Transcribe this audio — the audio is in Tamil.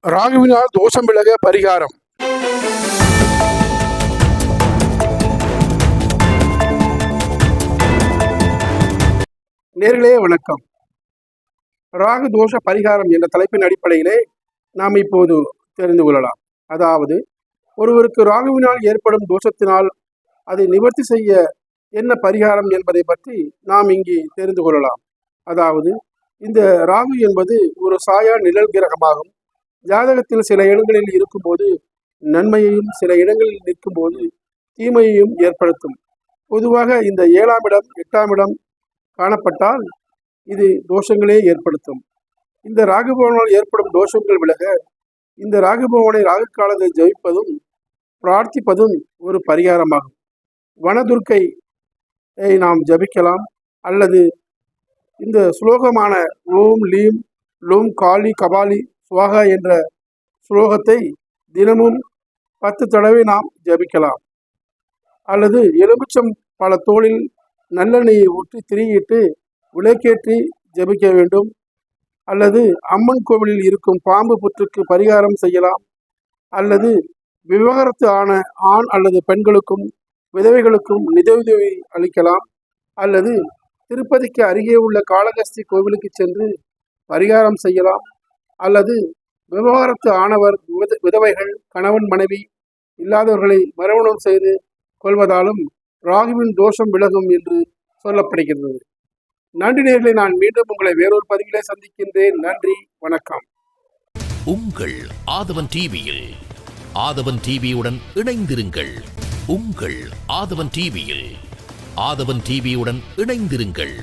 ராகுவினால் தோஷம் விலக பரிகாரம். நேர்களே வணக்கம். ராகு தோஷ பரிகாரம் என்ற தலைப்பின் அடிப்படையிலே நாம் இப்போது தெரிந்து கொள்ளலாம். அதாவது, ஒருவருக்கு ராகுவினால் ஏற்படும் தோஷத்தினால் அதை நிவர்த்தி செய்ய என்ன பரிகாரம் என்பதை பற்றி நாம் இங்கே தெரிந்து கொள்ளலாம். அதாவது, இந்த ராகு என்பது ஒரு சாயா நிழல் கிரகமாகும். ஜாதகத்தில் சில இடங்களில் இருக்கும்போது நன்மையையும், சில இடங்களில் நிற்கும்போது தீமையையும் ஏற்படுத்தும். பொதுவாக இந்த 7ஆம் இடம், 8ஆம் இடம் காணப்பட்டால் இது தோஷங்களே ஏற்படுத்தும். இந்த ராகுபவனால் ஏற்படும் தோஷங்கள் விலக இந்த ராகுபவனை ராகு காலத்தை ஜெயிப்பதும் பிரார்த்திப்பதும் ஒரு பரிகாரமாகும். வனதுர்க்கை நாம் ஜபிக்கலாம், அல்லது இந்த சுலோகமான ஓம் லீம் லோம் காளி கபாலி சுவாகா என்ற ஸ்லோகத்தை தினமும் 10 தடவை நாம் ஜபிக்கலாம். அல்லது எலுமிச்சம் பல தோளில் நல்லெண்ணெயை ஊற்றி திரியிட்டு விளக்கேற்றி ஜபிக்க வேண்டும். அல்லது அம்மன் கோவிலில் இருக்கும் பாம்பு புற்றுக்கு பரிகாரம் செய்யலாம். அல்லது விவாகரத்து ஆன ஆண் அல்லது பெண்களுக்கும் விதவைகளுக்கும் நிதியுதவி அளிக்கலாம். அல்லது திருப்பதிக்கு அருகே உள்ள காளகஸ்தி கோவிலுக்கு சென்று பரிகாரம் செய்யலாம். அல்லது விவாகரத்து ஆனவர் விதவைகள் கணவன் மனைவி இல்லாதவர்களை மறுமணம் செய்து கொள்வதாலும் ராகுவின் தோஷம் விலகும் என்று சொல்லப்படுகிறது. நன்றி நேயர்களே, நான் மீண்டும் உங்களை வேறொரு பதிவிலே சந்திக்கின்றேன். நன்றி, வணக்கம். உங்கள் ஆதவன் டிவியில் ஆதவன் டிவியுடன் இணைந்திருங்கள். உங்கள் ஆதவன் டிவியில் ஆதவன் டிவியுடன் இணைந்திருங்கள்.